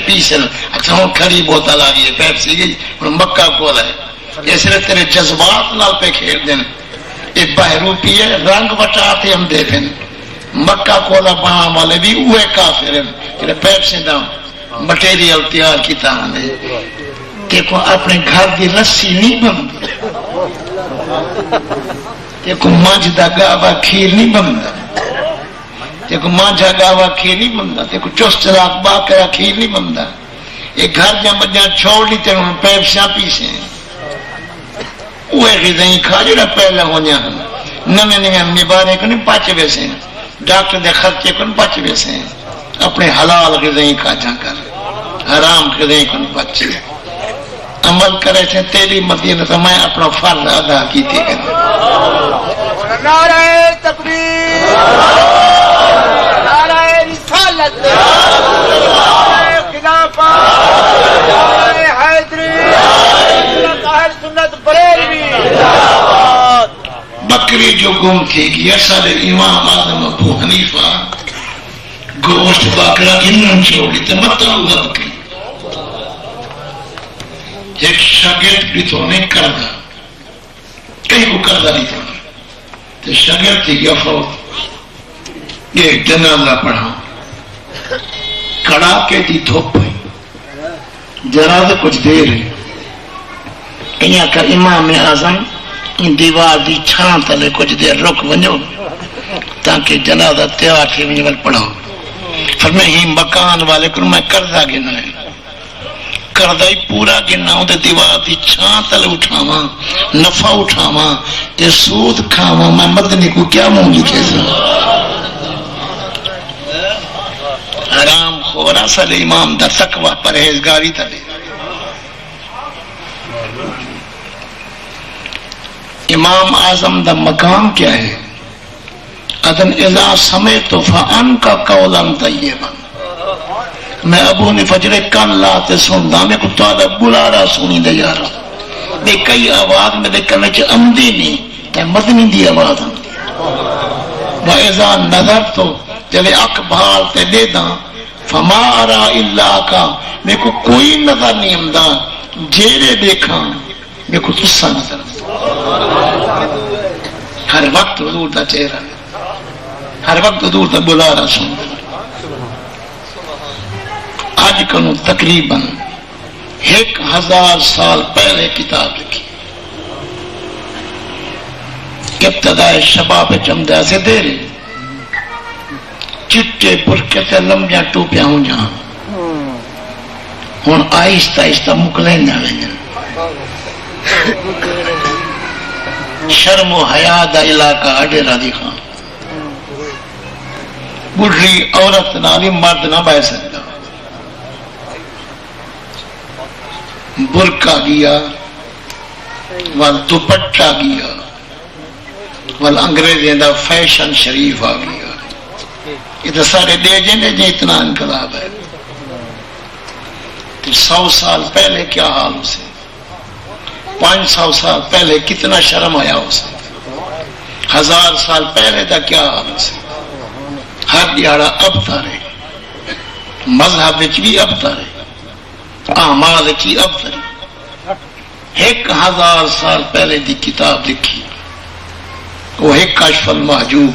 پیسن اچھا ہوں کھڑی بوتل آ گئی ہے پیپسی گئی مکہ کول ہے اس لیے تیرے جذبات نال پہ کھیل دین ایک بہرو پیے رنگ بٹاتے ہم دے دین مکہ کولا بہاں والے بھی اوے کافر ہیں کہ پیپسی دا مٹیریل تیار کیتا ہے دیکھو اپنے گھر دی رسی نہیں بنتی دیکھو مانج دا گاوا کھیر نہیں بنتا دیکھو مانجا گاوا کھیر نہیں بنتا دیکھو چوست راک باکرا کھیر نہیں بنتا ایک گھر جہاں بجا چھوڑ لیتے ہیں پیپسیاں پیسے ہیں اوے غذائیں کھا جو پہلے ہو جانا نمے نمے مبارے کو نہیں پاچے ویسے ہیں ڈاکٹر دے خرچے کو نہیں پاچے ویسے ہیں اپنے حلال غذائیں کھا جا کر حرام غذائیں کو نہیں پاچے عمل کرے تھے تیری مدینہ تو میں اپنا فرض ادا کی تھی نعرہ تکبیر نعرہ رسالت نعرہ خلافت نعرہ حیدری اہل سنت بریلوی بکری جو گم تھی گیا سارے امام اعظم ابو حنیفہ گوشت بکرا انہوں چھوڑی تو مت ہوگا بکری ایک شاگرد بھی تو نہیں کردا کہیں کو کردا نہیں تھا تو شاگرد تھی گیا فوت یہ جنازہ پڑھا کڑا کے دی دھوپ پئی جنازہ کچھ دیر ہے کہیں کا امام اعظم ان دیوار دی چھان تلے کچھ دیر رک ونجو تاکہ جنازہ تیار تھی ونجو پڑھا فرمائے ہی مکان والے کو میں کردا گنا ہے کردائی پورا گنا ہوں دے دیوار دی چھان تل اٹھاواں نفع اٹھاواں تے سود کھاواں میں مدنی کو کیا مونگی کیسا حرام خورا سل امام دا تقوی پرہیزگاری تلے امام اعظم دا مقام کیا ہے اذن اذا سمیت فان کا قولا طیبا میں ابو نے فجر کان لاتے سندا میں کو تہاڈا بلارا سنی دے یارا دے کئی آواز میں دے کنے چ امدی نہیں تے مدنی دی آواز وا اذا نظر تو جلے اقبال تے دے دا فما ارا الا کا میں کو کوئی نظر نہیں آندا جیرے دیکھاں میں کو تسا نظر ہر وقت حضور دا چہرہ ہر وقت حضور دا بلارا سندا آج کنو تقریباً 1000 سال پہلے کتاب لکھی ابتدائے شباب چمدہ سے دے رہے چٹے برکے سے لمبیاں ٹوپیاں ہوں جہاں ہون آہستہ آہستہ مکلیں جاویں شرم و حیا دا علاقہ اڈے رادی خان بڑھی عورت نالی مرد نہ بہ سکتا برقع گیا وال دوپٹہ گیا وال انگریزیں دا فیشن شریف آ گیا یہ تو سارے دے جنے جے اتنا انقلاب ہے 100 سال پہلے کیا حال اسے 500 سال پہلے کتنا شرم آیا اسے 1000 سال پہلے دا کیا حال اسے ہر دیہڑا اب تارے مذہب وچ بھی اب تارے اعمال کی اب تاری 1000 سال پہلے دی کتاب لکھی وہ ہے کشف المحجوب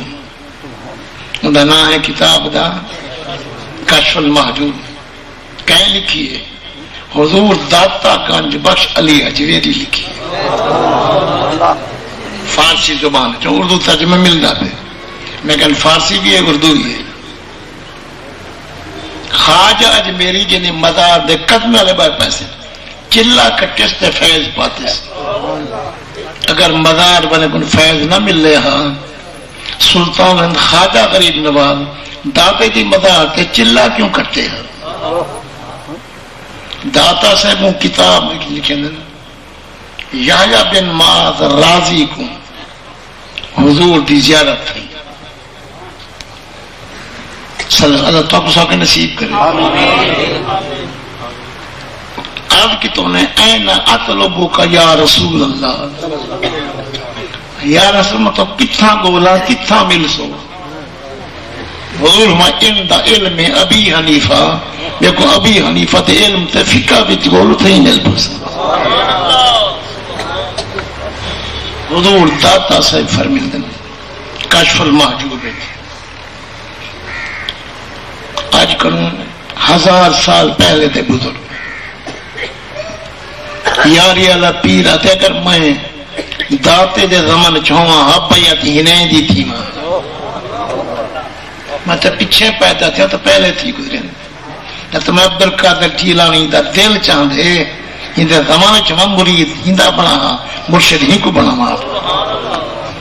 انہا نام ہے کتاب دا کشف المحجوب کہیں لکھی ہے حضور داتا گنج بخش علی حجویری لکھی ہے فارسی زبان ہے جو اردو ترجمہ مل جاتے لیکن فارسی بھی ہے اردو بھی ہے خواجہ اجمیری جنہیں مزار دے قدم والے بار پیسے چلا کٹے سے فیض پاتے سے اگر مزار بنے کن فیض نہ مل لے ہاں سلطان ہند خواجہ غریب نواز داتے دی مزار تے چلا کیوں کٹتے ہیں داتا صاحب وہ کتاب لکھیں یحییٰ بن معاذ راضی کو حضور دی زیارت تھی صلی اللہ تو آپ کو نصیب کرے عرض کی تو نے این اطلبو کا یا رسول اللہ یا رسول مطلب کتھا گولا کتھا مل سو حضور ما ان دا علم ابی حنیفہ دیکھو ابی حنیفہ تے علم تے فقہ وچ گولو تھے نل پس حضور داتا صاحب فرمیندن کشف المحجوب ہے آج کروں 1000 سال پہلے تے بزرگ یاری اللہ پیر آتے اگر میں داتے دے زمان چھواں حبیت ہنیں دی تھی میں تو پیچھے پیدا تھا تو پہلے تھی گزرے نہ تو میں عبدالقادر جیلانی دا دل چاندے ہندے زمان چھواں مرید ہندہ بنا مرشد ہی کو بنا ماں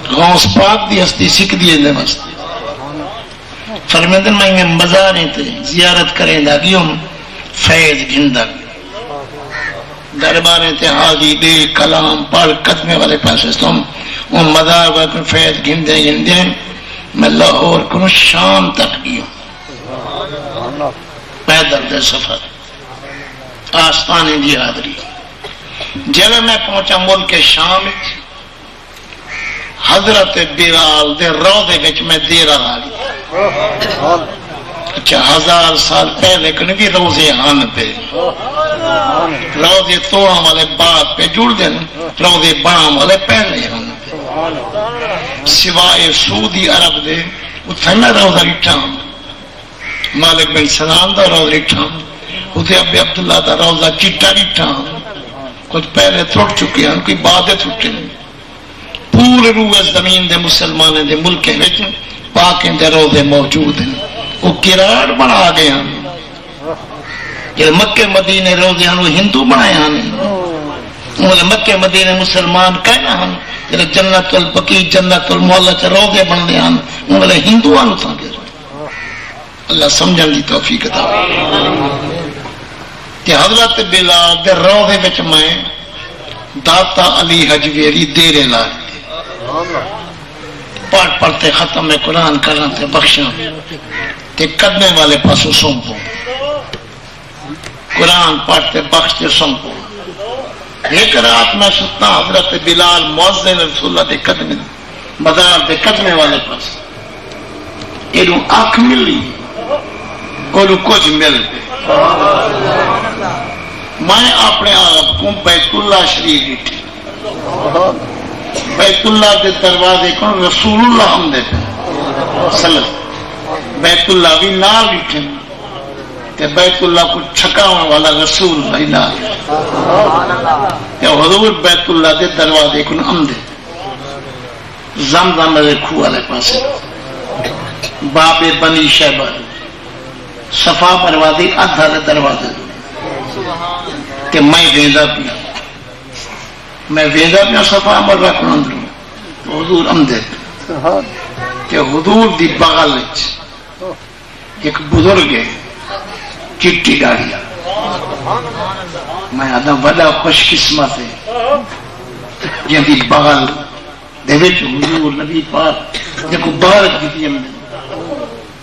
غوث پاک دی ہستی سکھ دی اندے مستی فرمیدن میں مزاریں تھے زیارت کریں دا گیوں فیض گھندہ درباریں تھے حاجی دے کلام پڑھ قدمے والے پاس تم ان مزار پر فیض گھندے گھندے میں لاہور کنو شام تک گیوں پیدل دے سفر آستانے دی حاضری جب میں پہنچا ملک شام حضرت بلال دے روضے وچ میں دیرہ آلی اچھا 1000 سال پہلے کن بھی روزے ہن پہ روزے توڑا والے بعد پہ جڑ دیں روزے بڑا والے پہلے ہن پہ سوائے سعودی عرب دے اتھے میں روزہ رٹھام مالک بن سلام دا روزہ رٹھام اتھے ابی عبداللہ دا روزہ چٹا رٹھام کچھ پہلے تھوڑ چکے ہیں کوئی باتیں تھوٹے نہیں پورے روح زمین دے مسلمانے دے ملکے وچ پاکیں دے روزے موجود ہیں وہ کراڑ بنا گئے ہیں کہ مکہ مدینے روزے ہیں وہ ہندو بنائے ہیں مکہ مدینے مسلمان کہنا ہیں کہ جنت البقیع جنت المعلا چ روزے بن دے ہیں انہوں ہندو آنو تھا گئے اللہ سمجھن دی توفیق عطا کہ حضرت بلال دے روزے وچ میں داتا علی حجویری دیرے لائے پڑھ پڑھتے ختم میں قرآن کرنا تے بخشاں تے قدمے والے پاسو سونپو قرآن پڑھتے بخشتے سونپو ایک رات میں ستا حضرت بلال مؤذن رسول اللہ دے قدمے مدار دے قدمے والے پاس ایڈو آنکھ ملی کوئی کچھ مل پہ میں اپنے آپ کو بیت اللہ شریف بیٹھی بیت اللہ دے دروازے کو رسول اللہ ہم دے پہ سلام بیت اللہ بھی نال بیٹھے کہ بیت اللہ کو چھکاؤں والا رسول اللہ نال کہ حضور بیت اللہ دے دروازے کو ہم دے زمزم دے کھو والے پاسے باب بنی شیبہ صفا پروازی ادھا دے دروازے کہ میں ویندہ پیا میں ویندہ پیا صفا مر رکھنا اندروں حضور امدے کہ حضور دی بغل ایک بزرگ ہے چٹی گاڑیا میں آدھا بڑا خوش قسمت ہے جن دی بغل دے وچ حضور نبی پاک دیکھو بارک دیتی ہم نے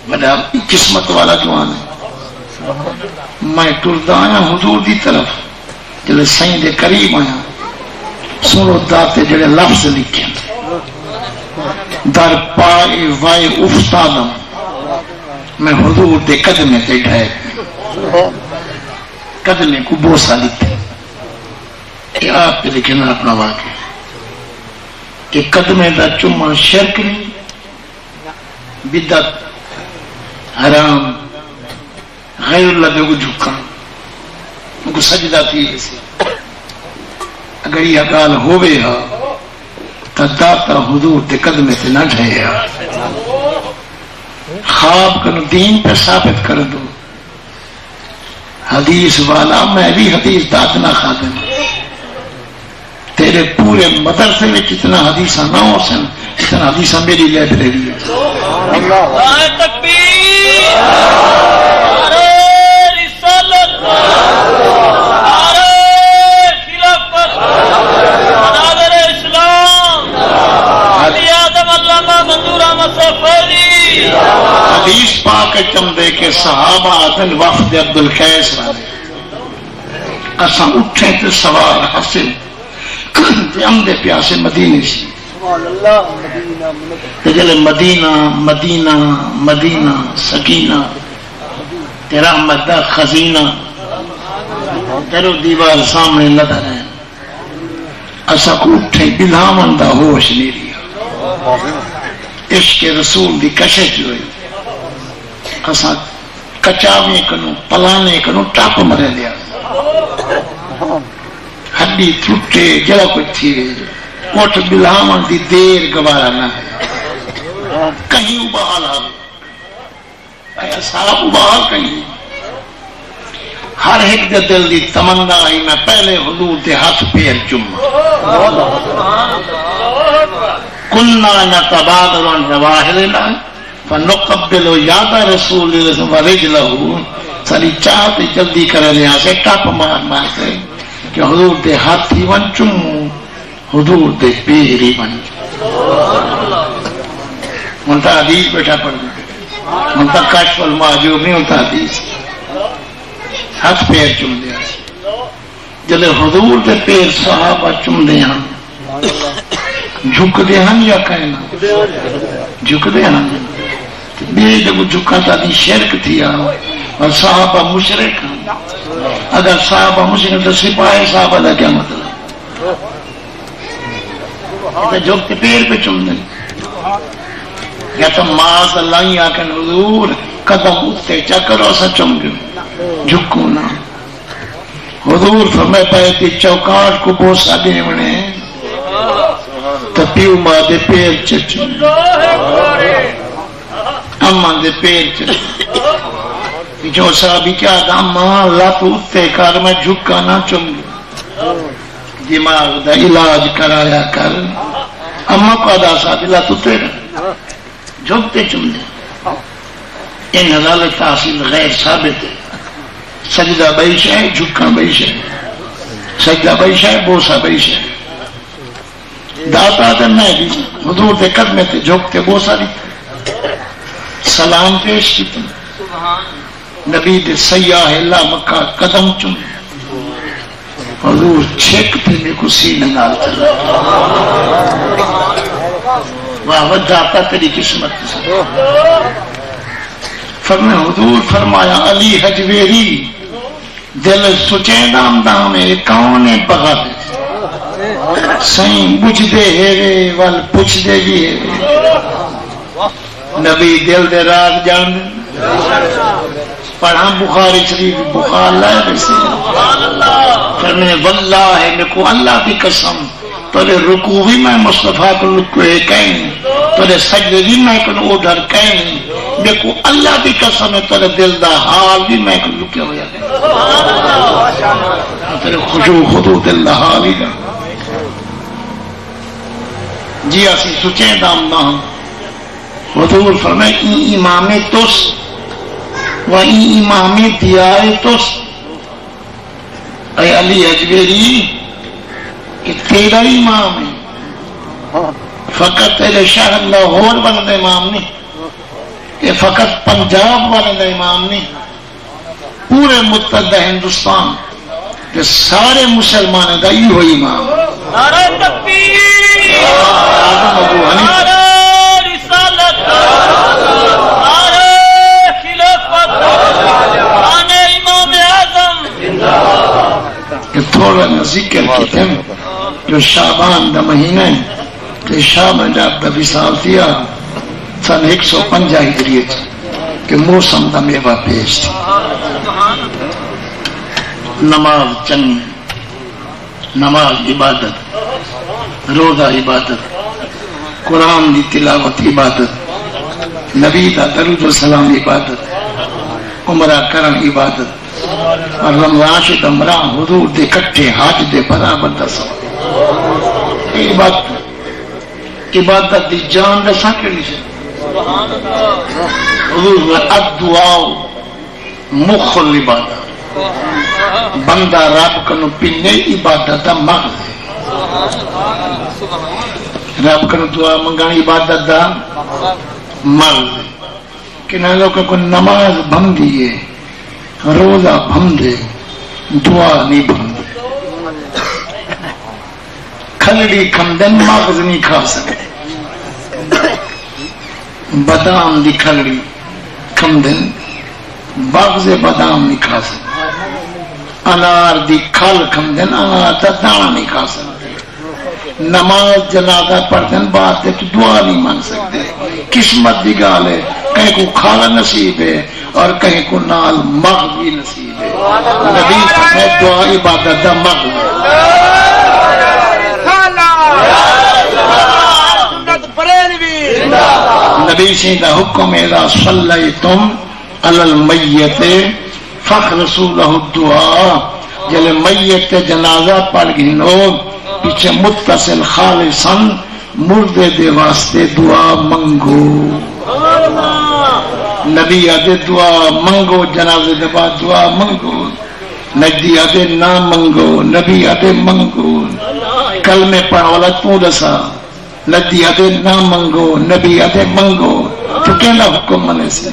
بڑا قسمت والا جوان ہے میں ٹردا آیا حضور دی طرف جلے سائیں دے قریب آیا سنو داتے جڑے لفظ لکھے در پائے وائے افتادم میں حضور دے قدمے تے ڈھائے قدمے کو بوسا لکھے کہ آپ پہ لکھنا اپنا واقع کہ قدمے دا چمہ شرک نہیں بدعت حرام غیر اللہ بے کو جھکا ان کو سجدہ تھی ایسی اگر یہ گال ہوئے ہا تو داتا حضور دے قدمے سے نہ ڈھائے ہا خواب کنو دین پر ثابت کر دو حدیث والا میں بھی حدیث داتنا خادم تیرے پورے مدرسے میں کتنا حدیثہ نہ ہو سن اتنا حدیثہ میری لائبریری ہے نعرہ تکبیر نعرہ رسالت نعرہ خلافت نعرہ اسلام علی آدم علامہ منظور احمد سفری حدیث پاک چمدے کے صحابہ آدن وفد عبدالقیس والے اساں اٹھے تے سوار حسن تے امدے پیاسے مدینے سی جلے مدینہ مدینہ مدینہ سکینہ تیرا رحمت دا خزینہ تیرو دیوار سامنے لگا رہے اسا کو اٹھے بلامن دا ہوش نہیں رہا عشق رسول دی کشش جو ہے اسا کچاوے کنو پلانے کنو ٹاپ مرے لیا ہڈی ٹوٹے جڑا کچھ تھی اٹھ بلامن دی دیر گوارا نہ ہے کہیں ابحال آئے اے صاحب ابحال کہیں ہر ایک دے دل دی تمنا آئی میں پہلے حضور دے ہاتھ پیر چوما کلنا نتبادر عن جواہرنا فنقبل یاد رسول اللہ ورجلہ ساری چاہتے جلدی کرے لیا سے ٹاپ مار مارتے کہ حضور دے ہاتھی ون چومو حضور دے پیری ون منتا حدیث بیٹھا پڑھ منتا کشف المعجوب نہیں ہوتا حدیث ہاتھ پیر چم دیا جلے حضور دے پیر صحابہ چم دیا جھک دے ہم یا کہنا جھک دے ہم بے جب جھکا تا دی شرک تھیا اور صحابہ مشرک اگر صحابہ مشرک تو سپاہی صحابہ دا کیا مطلب تو جھکتے پیر پہ چم دے یا تو معاذ اللہ یا کہ حضور قدم اٹھتے چکروں سے چم گئے جھکو نا حضور فرمائے پہتی چوکاٹ کو بوسا دیونے تپیو ماں دے پیر چچو اماں دے پیر چچو جو صحابی کیا دا اماں اللہ تو اتے کار میں جھکا نہ چم گئے دماغ دا علاج کرایا کر اماں کو ادا صاحب اللہ تو تیرا جھکتے چم دے ان حلال تحصیل غیر ثابت ہے سجدہ بیش ہے جھکا بیش ہے سجدہ بیش ہے بوسا بیش ہے داتا دن میں بھی حضور دے قدمے تے جھکتے بوسا دیتا سلام پیش کیتا نبی دے سیاہ اللہ مکہ قدم چم حضور چھک پہ میں کو سینہ نال چلا واہ داتا تیری قسمت سے فرمائے حضور فرمایا علی حجویری دل سچے دام دامے کون بغد سائیں بجھ دے ہیرے وال پوچھ دے جی ہیرے نبی دل دے راگ جان پڑھا بخاری شریف بخار لائے بسے فرمائے واللہ ہے میں کو اللہ کی قسم تولے رکوع بھی میں مصطفیٰ کو رکوع کہیں تولے سجدے بھی میں کو ادھر کہیں میں کو اللہ کی قسم ہے تولے دل دا حال بھی میں کو رکے ہویا تولے خشوع خضوع دل دا حال ہی دا جی اسی سچیں دام نہ حضور فرمائے این امام توس و این امام دیائے توس اے علی حجویری کہ تیرا امام ہے فقط تیرے شہر لاہور والے امام نہیں یہ فقط پنجاب والے امام نہیں پورے متحدہ ہندوستان کہ سارے مسلمان کا یہ ہوئی امام نعرہ تکبیر نعرہ رسالت نعرہ خلافت نعرہ امام اعظم کہ تھوڑا ذکر کیتے ہیں جو شعبان دا مہینہ ہے کہ شعبان جاب دا وصال تھیا سن 150 ہجریت کہ موسم دا میوہ پیش تھی نماز چنگ نماز عبادت روزہ عبادت قرآن دی تلاوت عبادت نبی دا درود و سلام عبادت عمرہ کرن عبادت اور رمضان شد عمران حضور دے کٹھے حاج دے برابر دسا عبادت دی جان دسا کری سے حضور الدعاء مخ العبادت بندہ رب کنو پینے عبادت دا مغز رب کنو دعا منگان عبادت دا مغز کنہ لوگوں کو نماز بھم دیئے روزہ بھم دے دعا نہیں بھم دے کھلڑی کھمدن مغز نہیں کھا سکتے، بادام دی کھلڑی کھمدن مغز بادام نہیں کھا سکتے، انار دی کھل کھمدن انار دا دانا نہیں کھا سکتے، نماز جنازہ پڑھدن بعد تو دعا نہیں مان سکتے۔ قسمت دی گال ہے، کہیں کو کھانا نصیب ہے اور کہیں کو نال مغز بھی نصیب ہے۔ نبی میں دعا عبادت دا مغز ہے۔ نبی سے دا حکم اذا صلیتم علی المیت فاخلصوا له الدعاء، جل میت جنازہ پڑھ گنو پیچھے متصل خالصاً مردے دے واسطے دعا منگو۔ نبی آدھے دعا منگو، جنازے دے بعد دعا منگو، نجدی آدھے نہ منگو، نبی آدھے منگو، کلمے پڑھ والا تو دسا، نجدی آدھے نہ منگو، نبی آدھے منگو، تو کہنا حکم منے سے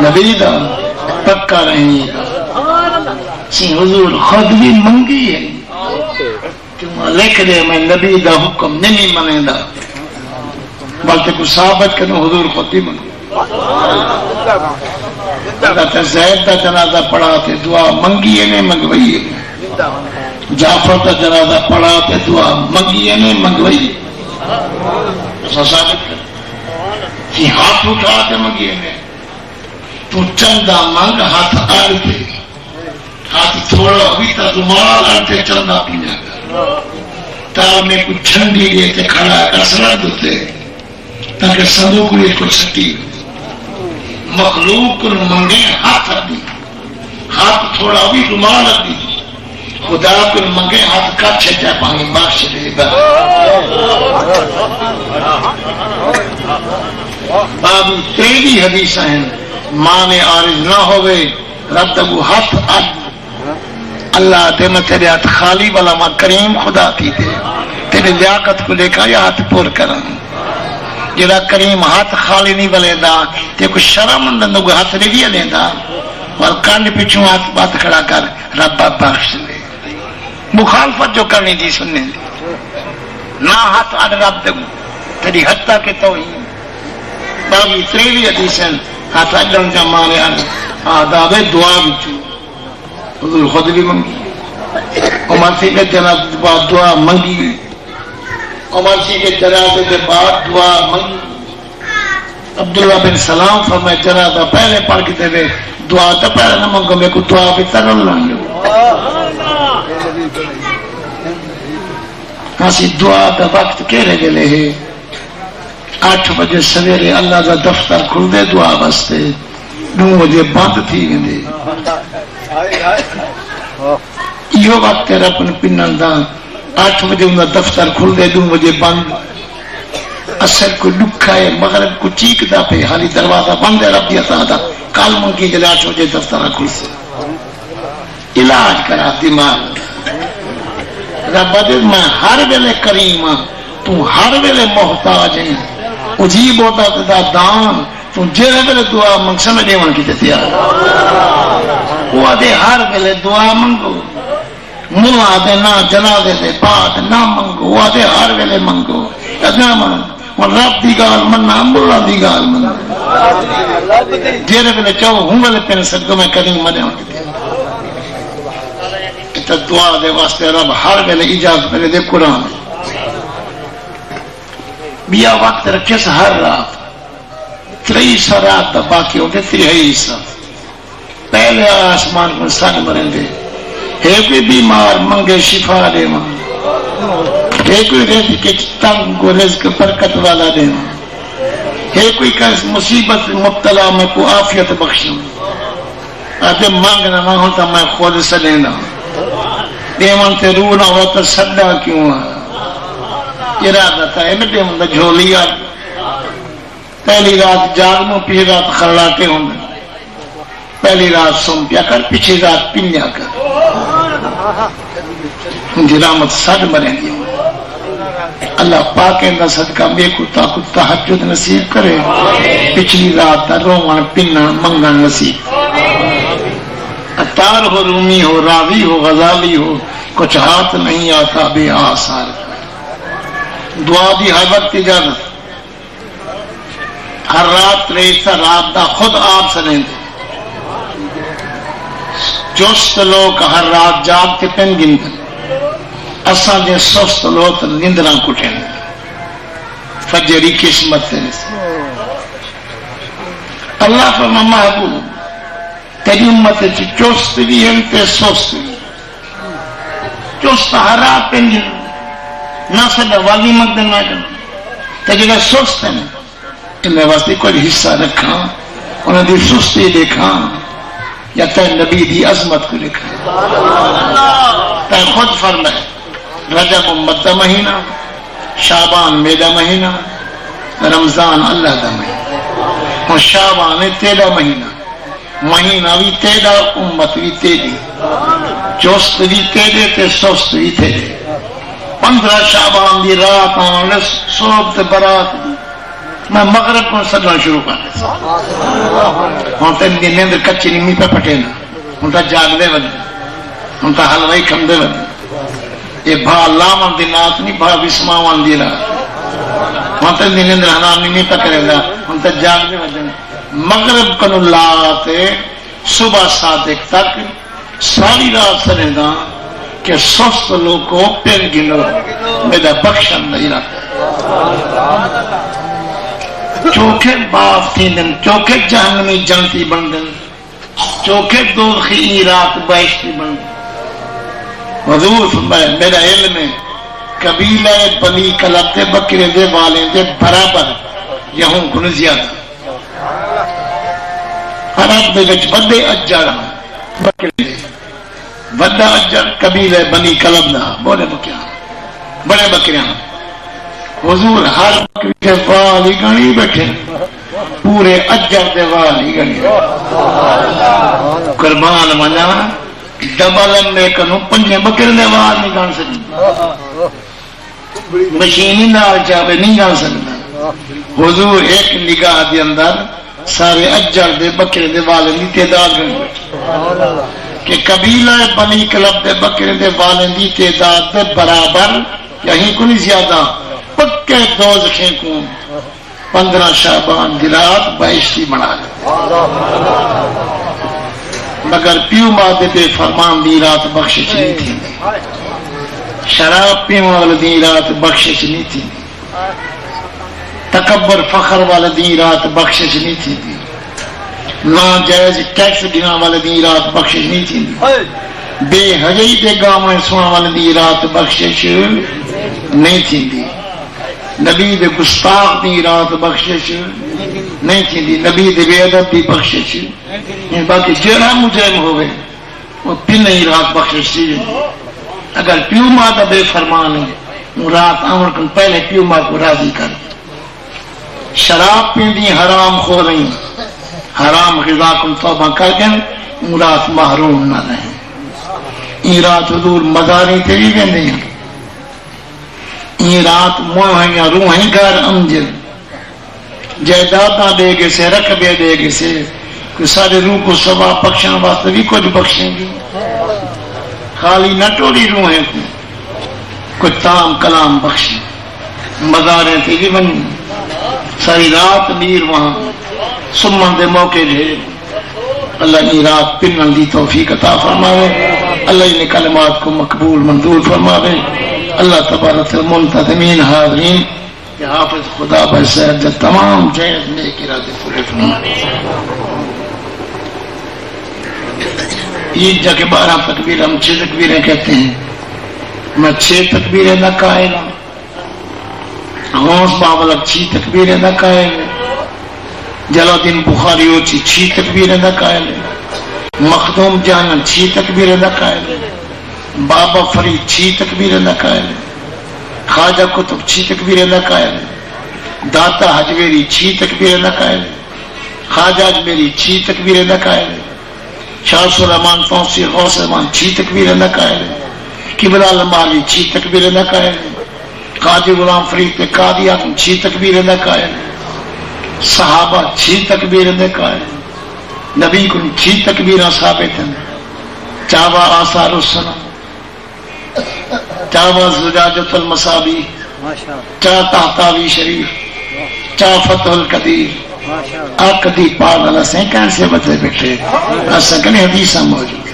نبی دا پکا رہیں گا۔ سی حضور خود بھی منگی ہے، لکھ دے میں نبی دا حکم نہیں منے دا، بلکہ کو ثابت کروں حضور خود بھی منگو۔ حضرت زید دا جنازہ پڑھا تے دعا منگی ہے نہیں منگوئی ہے، جعفر دا جنازہ پڑھا تے دعا منگی ہے نہیں منگوئی ہے، ثابت کر کہ ہاتھ اٹھا تے منگی ہے نہیں، تو چندہ منگ ہاتھ آڑتے، ہاتھ تھوڑا ہوئی تا دمال آڑتے چندہ پینا کر، تار میں کچھ چھنڈی لے تے کھڑا کر سرد ہوتے تاکہ صندوق لے کو سٹی مخلوق کو منگے ہاتھ آدھی، ہاتھ تھوڑا بھی دمال آدھی، خدا کو منگے ہاتھ کا چھجا پانی باش دے گا۔ بابی تیری حدیث ہیں، ماں نے عارض نہ ہوئے رب دبو ہاتھ آدھ، اللہ دے میں تیرے ہاتھ خالی والا ماں کریم خدا تھی دے، تیرے لیاقت کو لے کر یا ہاتھ پور کرن، جڑا کریم ہاتھ خالی نہیں بلے دا تے کو شرم اندر کو ہاتھ نہیں لے دا، اور کانڈ پیچھوں ہاتھ بات کھڑا کر رب بخش دے، مخالفت جو کرنی تھی سننے دی، نہ ہاتھ آڈ رب دے تیری حتیٰ کے توہین۔ بابی تریوی حدیثیں ہاتھ اڈن کا مارے آداب دعا بچو، حضور خود بھی منگی، عمر سی کے جنازے بعد دعا منگی، عمر سی کے جنازے کے بعد دعا منگی، عبداللہ بن سلام فرمائے جنازہ پہلے پڑھ کے دے دعا تو پہلے نہ منگو، میں کو دعا بھی ترل نہ لو۔ ہاں دعا دا وقت کہرے گلے ہے 8 بجے سویرے اللہ دا دفتر کھل دے دعا واسطے، 9 بجے بند تھی گئے، یہ وقت ہے اپن پنن دا 8 بجے ان دفتر کھل دے 2 بجے بند، اثر کو لکھا ہے مغرب کو چیک دا پہ حالی دروازہ بند ہے رب دیتا دا کال منکی جلے 8 بجے دفتر کھل سے علاج کرا دماغ رب دے میں ہر ویلے کریم ہاں، تو ہر ویلے محتاج ہیں، عجیب ہوتا دا دان تو جیرے ویلے دعا منگ سمجھے ون کی تیار، وہ دے ہر ویلے دعا منگو، ملا دے نہ جنازے دے بعد نہ منگو، وہ دے ہر ویلے منگو، نہ منگو، رب دی گال مننا ملا دی گال مننا، جیرے ویلے چاہو ہوں ویلے پہنے صدقوں میں کریم مدے ہوں کی تیار۔ دعا دے واسطے رب ہر ویلے اجازت میرے دے قرآن بیا وقت رکھے سے ہر رات 23 رات دا باقی ہوتے 23 پہلے آسمان کو سن مریں دے، ہے کوئی بیمار منگے شفا دے ماں، ہے کوئی رزق تنگ کو رزق برکت والا دے ماں، ہے کوئی مصیبت مبتلا میں کو عافیت بخشوں، آتے مانگنا نہ ہوتا میں خود سے لینا، دیمان تے رونا ہوتا صدہ کیوں ہے، ارادہ تھا ہے میں دیمان دا جھولیا، پہلی رات جاگنوں پہلی رات خرلاتے ہوں، پہلی رات سن پیا کر پچھلی رات پنیا کر، انجی رحمت صد مریں گی۔ اللہ پاک اندہ صدقہ میں کو تاکت تحجد نصیب کرے، پچھلی رات تا روان پننا منگا نصیب، اتار ہو رومی ہو راوی ہو غزالی ہو، کچھ ہاتھ نہیں آتا بے آثار۔ دعا دی ہر وقت اجازت، ہر رات ریسا رات دا خود آپ سے لیں چست لوگ ہر رات جاگ کے پن گنتے اساں جے سست لوگ نندراں کٹیں فجری قسمت سے اللہ فرما محبوب تیری امت چست بھی ہیں تے سست بھی چست ہر رات پن گن نہ سب والی مقدن نہ کرنا تے جگہ سست ہیں انہیں واسطے کوئی حصہ رکھا انہیں دی سستی دیکھا یا تے نبی دی عظمت کو لکھا تے خود فرمائے رجب امت دا مہینہ، شعبان میرا مہینہ، رمضان اللہ دا مہینہ، اور شعبان تیرا مہینہ، مہینہ بھی تیرا امت بھی تیری، چست بھی تیرے تے سست بھی تیرے۔ 15 شعبان دی رات آنے صبح تے برات دی میں مغرب کو سجنا شروع کرنے سے ہوں تو ان کی نیند کچی نیمی پہ پٹینا ہوں تو جاگ دے ودے ہوں تو حلوائی کھم دے ودے یہ بھا لامان دی نات نہیں بھا بسماوان دی رات ہوں تو ان کی نیند حرام نیمی پہ کرے دا ہوں تو جاگ دے ودے مغرب کن اللہ تے صبح صادق تک ساری رات سنے دا کہ سست لوگ کو پین گنو میرا بخشن نہیں رہتا چوکھے باف تھی دن چوکھے جہنمی جنتی بندن چوکھے دوخی رات بائشتی بندن حضور فرمائے میرا علم ہے قبیلہ بنی کلب دے بکرے دے والے دے برابر یہوں کن زیادہ عرب دے وچ بڑے اجڑ بکرے دے بڑا اجڑ قبیلہ بنی کلب نہ بولے بڑے بکریاں حضور ہر بکری کے وال ہی گنی بیٹھے پورے اجر دے وال ہی گنی قربان منا ڈبل میں کنو 5 بکرے دے وال نہیں گن سکتا مشینی نال چاہے نہیں گن سکتا حضور ایک نگاہ دے اندر سارے اجر دے بکرے دے وال دی تعداد گنی بیٹھے کہ قبیلہ بنی کلب دے بکرے دے وال دی تعداد دے برابر یہیں کو نہیں زیادہ پکے دوزخیں کو 15 شعبان دی رات 22 بنا لے مگر پیو مادے پہ فرمان دی رات بخشش نہیں تھی شراب پیو والا دی رات بخشش نہیں تھی تکبر فخر والا دی رات بخشش نہیں تھی ناجائز ٹیکس گنا والا دی رات بخشش نہیں تھی بے حجی دے گاؤں سونا والا دی رات بخشش نہیں تھی نبی دے گستاخ دی رات بخشش نہیں تھی نبی دے بے ادب دی بخشش باقی جڑا مجرم ہوئے وہ پن نہیں رات بخشش تھی اگر پیو ماں دا بے فرمان ہے رات آمر کن پہلے پیو ماں کو راضی کر شراب پین دی حرام خو رہی حرام غذا کن توبہ کر کے رات محروم نہ رہیں این رات حضور مزاری تیری گندے ہیں این رات موہیاں روحیں گھر امجل جائیداداں دے گے سے رقبے دے گے سے کہ سارے روح کو سوا بخشن واسطے بھی کچھ بخشیں گے خالی نہ ٹوڑی روحیں کو کوئی تام کلام بخشیں مزاریں تیری بنی ساری رات میر وہاں سمن دے موقع لے اللہ کی رات پنن دی توفیق عطا فرماوے اللہ نے کلمات کو مقبول منظور فرماوے اللہ تبارک المنتظمین حاضرین کہ حافظ خدا بحثیت جب تمام جائز نیک ارادے پورے فرماوے عید جا کے 12 تکبیر ہم 6 تکبیریں کہتے ہیں میں 6 تکبیریں نہ قائل ہوں غوث بابل 6 تکبیریں نہ قائل ہیں جلال الدین بخاری ہو 6 تکبیریں نہ قائل ہیں مخدوم جانن 6 تکبیریں نہ قائل ہیں بابا فرید 6 تکبیریں نہ قائل ہیں خواجہ کتب 6 تکبیریں نہ قائل ہیں داتا حجویری 6 تکبیریں نہ قائل ہیں خواجہ اجمیری 6 تکبیریں نہ قائل ہیں شاہ سلیمان فوسی غوث امان 6 تکبیریں نہ قائل ہیں قبلہ المالی 6 تکبیریں نہ قائل ہیں قاضی غلام فرید قاضی آدم 6 تکبیریں نہ قائل ہیں صحابہ 6 تکبیریں نہ قائل ہیں نبی کو 6 تکبیریں ثابت ہیں چاوا آثار السنہ چاوا زجاجت المصابی چاہ تحتاوی شریف چاہ فتح القدیر آپ کدی پاک اللہ سے کہاں سے بدلے بیٹھے ایسا کہنے حدیثہ موجود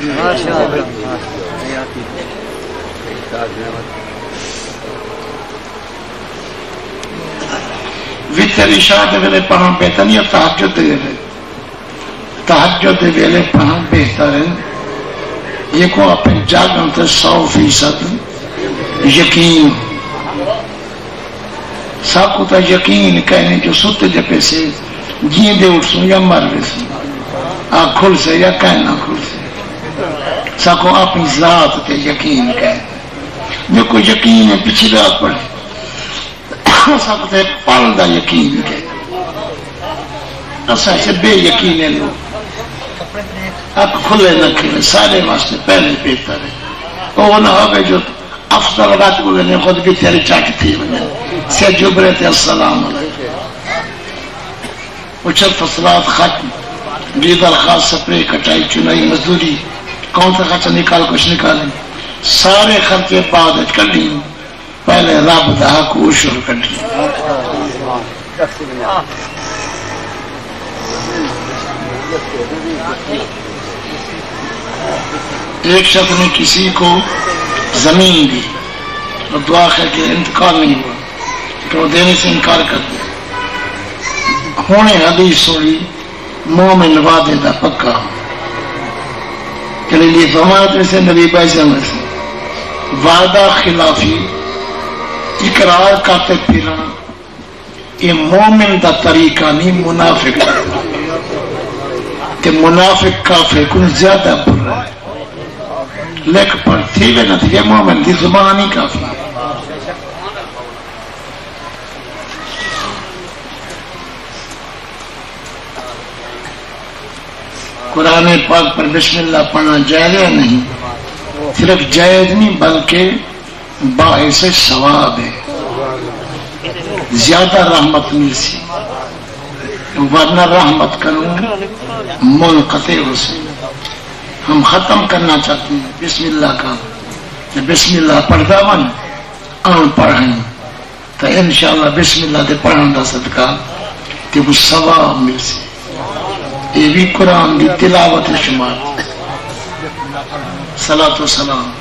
ویتر عشاء دے ویلے پڑھن بہتر یا تہجد دے ویلے تہجد دے ویلے پڑھن بہتر ہے یہ کو اپنے جاگن تے 100% یقین ساکو تا یقین کہنے جو ستے جپے سے جین دے اٹھ سوں یا مر بے سوں آنکھ کھل سے یا کہنا کھل سے ساکو اپنی ذات تے یقین کہنے جو کو یقین ہے پچھلی رات پڑھے ساکو تے پل دا یقین کہنے ایسا سے بے یقین ہے لوگ آپ کھلے نہ کھلے سارے واسطے پہلے بہتر ہے وہ نہ ہوگے جو افضل رات کو لینے خود بھی تیری چاٹ تھی سے جبرے تھے السلام علیکم اچھر فصلات ختم بھی درخواست سپرے کٹائی چنائی مزدوری کون سا خرچہ نکال کچھ نکالیں سارے خرچے بعد کر لی پہلے رب دا کو شروع کر لی ایک شخص نے کسی کو زمین دی اور دعا کر کے انتقال نہیں ہوا تو وہ دینے سے انکار کر دیا ہونے حدیث سوڑی مومن وعدے دا پکا کہ لیے فرمایا سے نبی بھائی سے وعدہ خلافی اقرار کرتے پھرنا یہ مومن دا طریقہ نہیں منافق کہ منافق کافر کن زیادہ برا ہے لیکن پر تھی بھی نتیجہ مومن کی زبان ہی کافی قرآن پاک پر بسم اللہ پڑھنا جائز ہے نہیں صرف جائز نہیں بلکہ باعث ثواب ہے زیادہ رحمت مل سی ورنہ رحمت کروں منقطع ہو سی ہم ختم کرنا چاہتے ہیں بسم اللہ کا بسم اللہ پڑھتا من آن پڑھیں تو انشاءاللہ بسم اللہ دے پڑھن دا صدقہ کہ وہ ثواب مل سی یہ بھی قرآن دی تلاوت شمار صلاۃ و سلام